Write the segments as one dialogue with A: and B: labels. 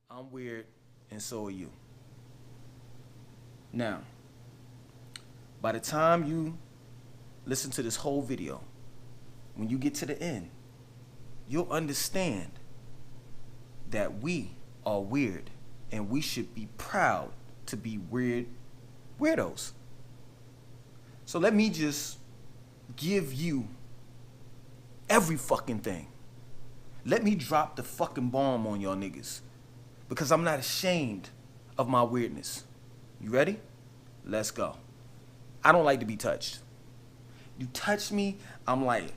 A: I'm weird, and so are you. Now, by the time you listen to this whole video, when you get to the end, you'll understand that we are weird and we should be proud to be weirdos. So let me just give you every fucking thing. Let me drop the fucking bomb on y'all niggas, because I'm not ashamed of my weirdness. You ready? Let's go. I don't like to be touched. You touch me, I'm like,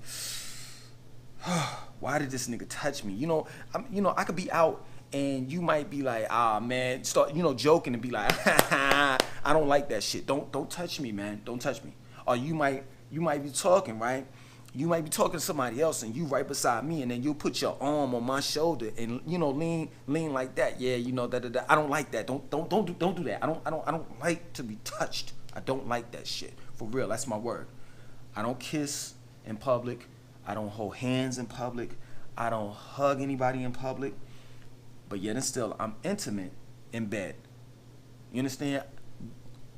A: why did this nigga touch me? I could be out and you might be like, man, start, joking and be like, I don't like that shit. Don't touch me, man. Don't touch me. Or you might be talking, right? You might be talking to somebody else and you right beside me, and then you'll put your arm on my shoulder and lean like that. Yeah, da. I don't like that. Don't do that. I don't like to be touched. I don't like that shit. For real, that's my word. I don't kiss in public. I don't hold hands in public. I don't hug anybody in public. But yet and still, I'm intimate in bed. You understand?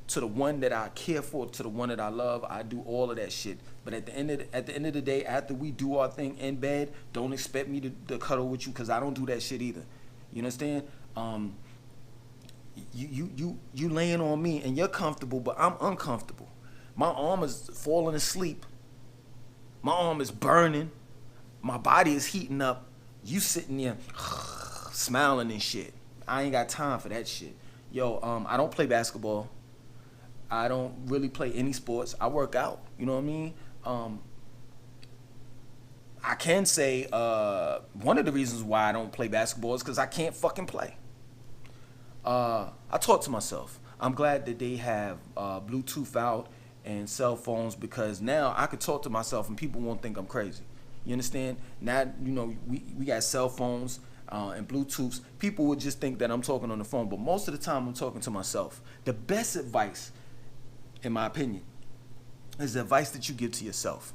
A: To the one that I care for, to the one that I love, I do all of that shit. But at the end of the day, after we do our thing in bed, don't expect me to cuddle with you, because I don't do that shit either. You understand? You laying on me and you're comfortable, but I'm uncomfortable. My arm is falling asleep. My arm is burning. My body is heating up. You sitting there smiling and shit. I ain't got time for that shit. Yo, I don't play basketball. I don't really play any sports. I work out. You know what I mean? I can say one of the reasons why I don't play basketball is because I can't fucking play. I talk to myself. I'm glad that they have Bluetooth out and cell phones, because now I could talk to myself and people won't think I'm crazy. You understand? Now, we got cell phones and Bluetooths. People would just think that I'm talking on the phone, but most of the time I'm talking to myself. The best advice, in my opinion, is the advice that you give to yourself.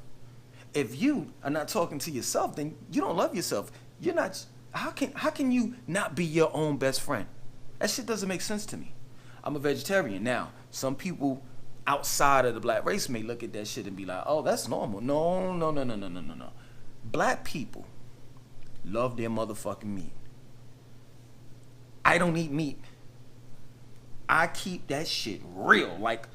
A: If you are not talking to yourself, then you don't love yourself. You're not. How can you not be your own best friend? That shit doesn't make sense to me. I'm a vegetarian. Now, some people outside of the black race may look at that shit and be like, oh, that's normal. No. Black people love their motherfucking meat. I don't eat meat. I keep that shit real. Like,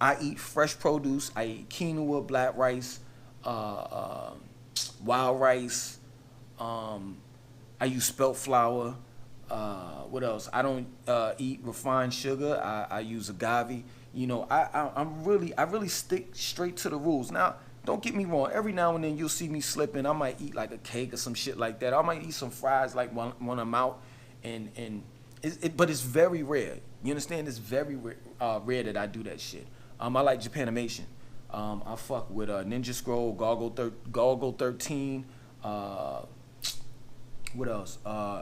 A: I eat fresh produce. I eat quinoa, black rice, wild rice. I use spelt flour. What else? I don't eat refined sugar. I use agave. I really stick straight to the rules. Now, don't get me wrong. Every now and then you'll see me slipping. I might eat like a cake or some shit like that. I might eat some fries like when I'm out, but it's very rare. You understand? It's very rare that I do that shit. I like Japanimation. I fuck with Ninja Scroll, Gargle 13. What else?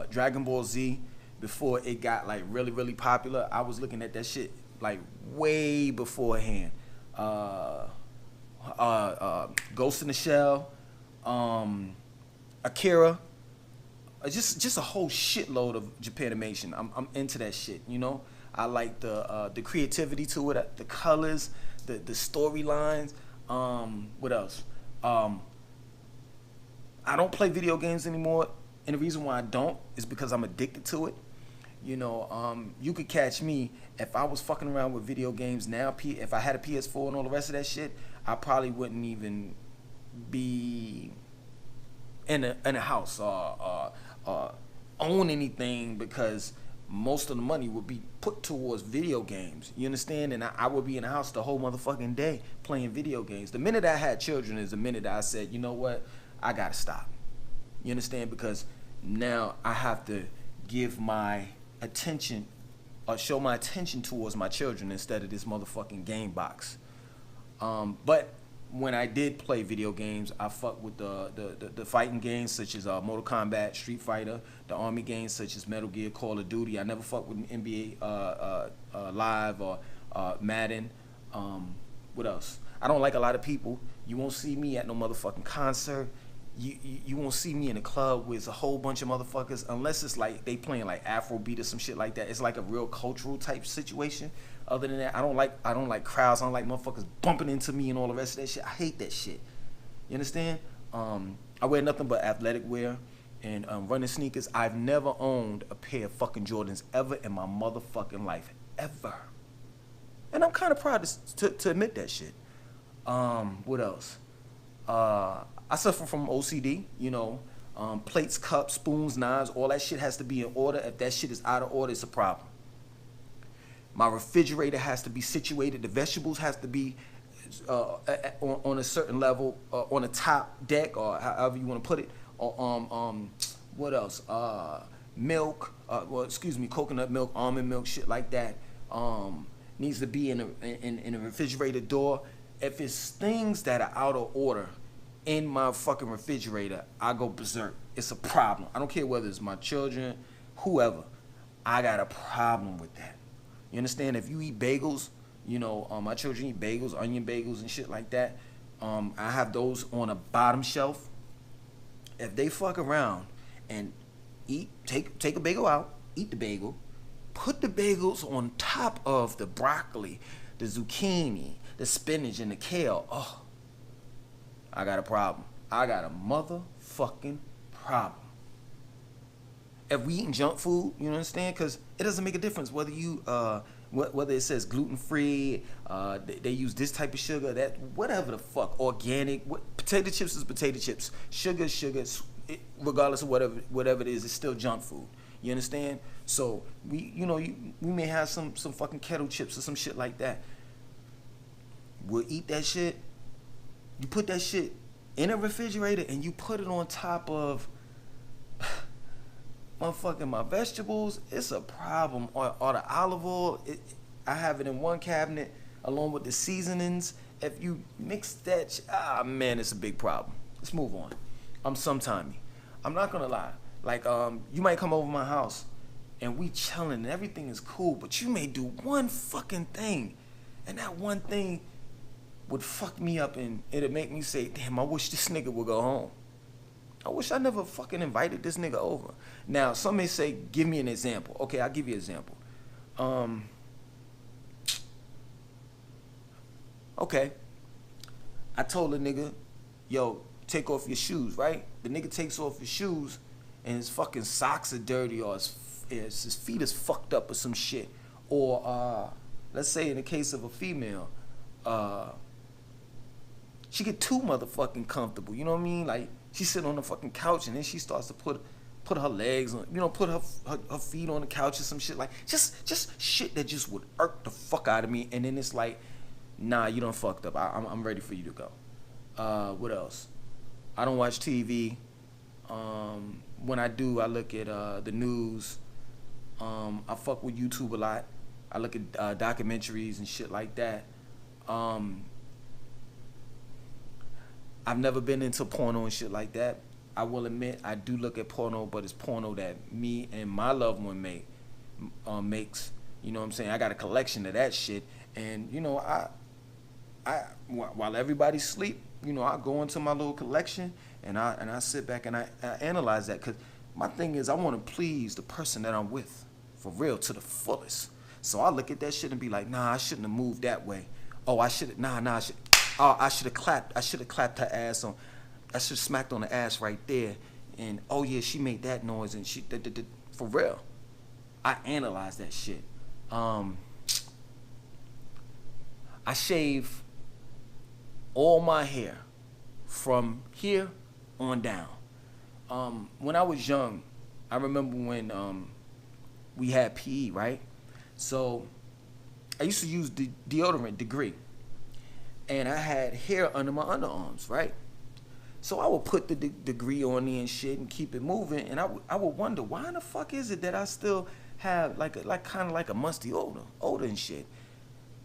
A: Dragon Ball Z. Before it got like really, really popular, I was looking at that shit like way beforehand. Ghost in the Shell, Akira, just a whole shitload of Japanimation. I'm into that shit. I like the creativity to it, the colors, the storylines. What else? I don't play video games anymore, and the reason why I don't is because I'm addicted to it. You could catch me if I was fucking around with video games now. If I had a PS4 and all the rest of that shit, I probably wouldn't even be in a house or own anything, because most of the money would be put towards video games. You understand? And I would be in the house the whole motherfucking day playing video games. The minute I had children is the minute that I said, you know what? I gotta stop. You understand? Because now I have to give my attention or show my attention towards my children instead of this motherfucking game box. But when I did play video games, I fuck with the fighting games such as Mortal Kombat, Street Fighter, the army games such as Metal Gear, Call of Duty. I never fuck with NBA Live or Madden. What else? I don't like a lot of people. You won't see me at no motherfucking concert. You won't see me in a club with a whole bunch of motherfuckers unless it's like they playing like Afrobeat or some shit like that. It's like a real cultural type situation. Other than that, I don't like crowds. I don't like motherfuckers bumping into me and all the rest of that shit. I hate that shit. You understand? I wear nothing but athletic wear and running sneakers. I've never owned a pair of fucking Jordans ever in my motherfucking life. Ever. And I'm kind of proud to admit that shit. What else? I suffer from OCD, you know. Plates, cups, spoons, knives, all that shit has to be in order. If that shit is out of order, it's a problem. My refrigerator has to be situated. The vegetables has to be on a certain level, on the top deck, or however you want to put it. Or, what else? Milk, coconut milk, almond milk, shit like that. Needs to be in a refrigerator door. If it's things that are out of order in my fucking refrigerator, I go berserk. It's a problem. I don't care whether it's my children, whoever. I got a problem with that. You understand? If you eat bagels, you know, my children eat bagels, onion bagels and shit like that. I have those on a bottom shelf. If they fuck around and take a bagel out, eat the bagel, put the bagels on top of the broccoli, the zucchini, the spinach, and the kale. Oh, I got a problem. I got a motherfucking problem. If we eating junk food, you understand? Because it doesn't make a difference whether you whether it says gluten free, they use this type of sugar, that whatever the fuck, organic. Potato chips is potato chips. Sugar, regardless of whatever it is, it's still junk food. You understand? So we may have some fucking kettle chips or some shit like that. We'll eat that shit. You put that shit in a refrigerator and you put it on top of motherfucking my vegetables, it's a problem. Or the olive oil, I have it in one cabinet along with the seasonings. If you mix that, man, it's a big problem. Let's move on. I'm sometimey. I'm not gonna lie. Like, you might come over my house and we chilling and everything is cool, but you may do one fucking thing, and that one thing would fuck me up and it'd make me say, damn, I wish this nigga would go home. I wish I never fucking invited this nigga over. Now, some may say, give me an example. Okay, I'll give you an example. Okay. I told the nigga, yo, take off your shoes, right? The nigga takes off his shoes and his fucking socks are dirty, or his feet is fucked up or some shit. Or, let's say in the case of a female, she get too motherfucking comfortable, you know what I mean? Like, she sit on the fucking couch and then she starts to put her legs on, put her feet on the couch or some shit, like, just shit that just would irk the fuck out of me. And then it's like, nah, you done fucked up. I'm ready for you to go. What else? I don't watch TV. When I do, I look at the news. I fuck with YouTube a lot. I look at documentaries and shit like that. I've never been into porno and shit like that. I will admit I do look at porno, but it's porno that me and my loved one makes. You know what I'm saying? I got a collection of that shit, and I while everybody sleep, I go into my little collection and I sit back and I analyze that, because my thing is I want to please the person that I'm with, for real, to the fullest. So I look at that shit and be like, nah, I shouldn't have moved that way. Oh, I should have clapped. I should have clapped her ass on. I should have smacked on the ass right there. And oh yeah, she made that noise and she for real. I analyze that shit. I shave all my hair from here on down. When I was young, I remember when we had PE, right? So I used to use the deodorant Degree, and I had hair under my underarms, right? So I would put the Degree on there and shit and keep it moving, and I would wonder, why in the fuck is it that I still have like kind of like a musty odor and shit.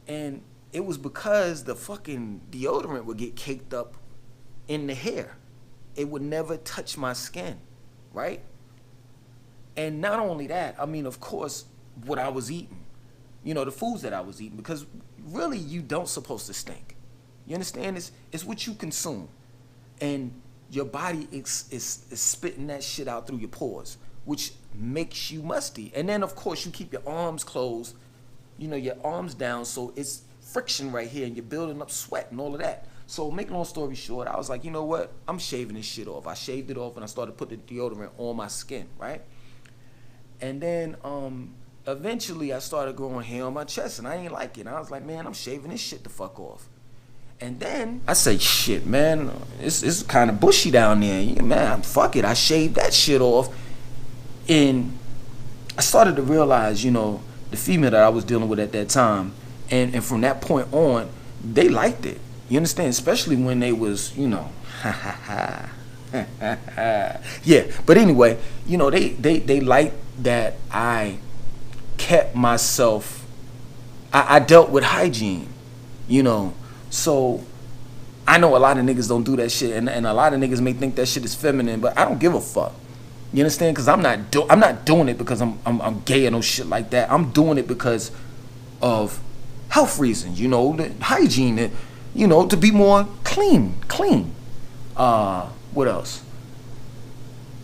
A: And it was because the fucking deodorant would get caked up in the hair. It would never touch my skin, right? And not only that, I mean, of course, what I was eating, the foods that I was eating, because really you don't supposed to stink. You understand? It's what you consume. And your body is spitting that shit out through your pores, which makes you musty. And then, of course, you keep your arms closed, your arms down, so it's friction right here, and you're building up sweat and all of that. So make long story short, I was like, you know what? I'm shaving this shit off. I shaved it off, and I started putting the deodorant on my skin, right? And then eventually I started growing hair on my chest, and I ain't like it. And I was like, man, I'm shaving this shit the fuck off. And then I say, shit, man, it's kind of bushy down there. Yeah, man, fuck it. I shaved that shit off. And I started to realize, the female that I was dealing with at that time, and from that point on, they liked it. You understand? Especially when they was, yeah. But anyway, they liked that I kept myself, I dealt with hygiene, So I know a lot of niggas don't do that shit, and a lot of niggas may think that shit is feminine, but I don't give a fuck. You understand? Because I'm not doing it because I'm gay or no shit like that. I'm doing it because of health reasons, the hygiene, to be more clean. What else?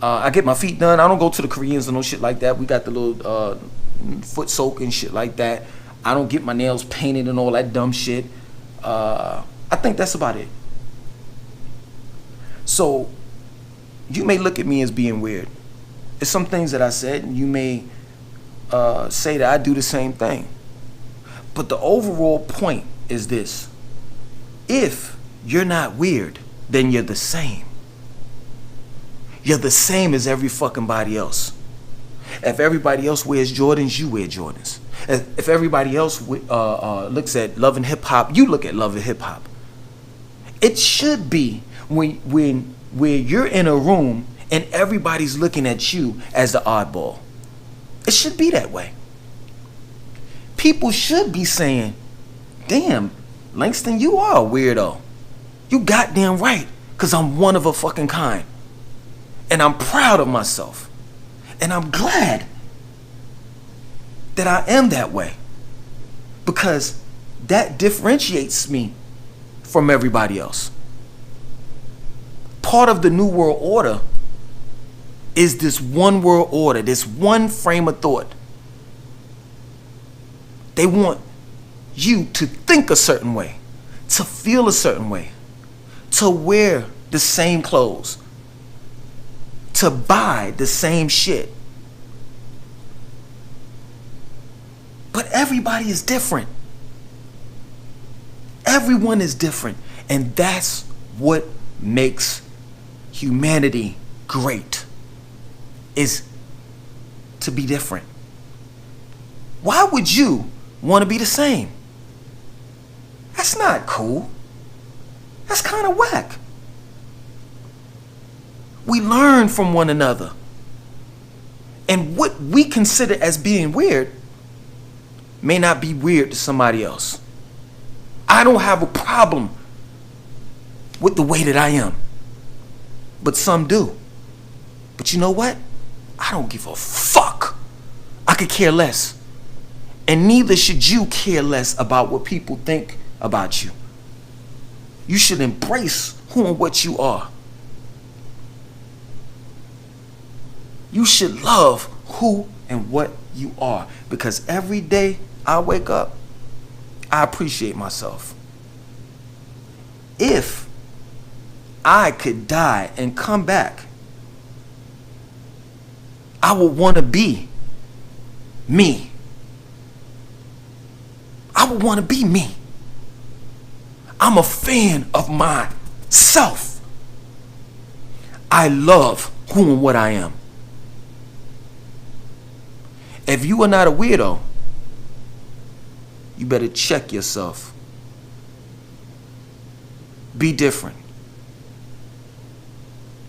A: I get my feet done. I don't go to the Koreans or no shit like that. We got the little foot soak and shit like that. I don't get my nails painted and all that dumb shit. I think that's about it. So you may look at me as being weird. It's some things that I said, and you may say that I do the same thing. But the overall point is this. If you're not weird, then you're the same. You're the same as every fucking body else. If everybody else wears Jordans, you wear Jordans. If everybody else looks at Love and Hip Hop, you look at Love and Hip Hop. It should be when you're in a room and everybody's looking at you as the oddball. It should be that way. People should be saying, damn, Langston, you are a weirdo. You goddamn right, because I'm one of a fucking kind. And I'm proud of myself. And I'm glad that I am that way. Because that differentiates me from everybody else. Part of the New World Order is this one world order, this one frame of thought. They want you to think a certain way, to feel a certain way, to wear the same clothes, to buy the same shit. But everybody is different. Everyone is different. And that's what makes humanity great, is to be different. Why would you want to be the same? That's not cool. That's kind of whack. We learn from one another. And what we consider as being weird may not be weird to somebody else. I don't have a problem with the way that I am. But some do. But you know what? I don't give a fuck. I could care less. And neither should you care less about what people think about you. You should embrace who and what you are. You should love who and what you are. Because every day I wake up, I appreciate myself. If I could die and come back, I would want to be me. I would want to be me. I'm a fan of myself. I love who and what I am. If you are not a weirdo, you better check yourself. Be different.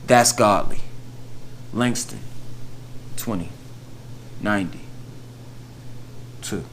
A: That's godly. Langston, 2092.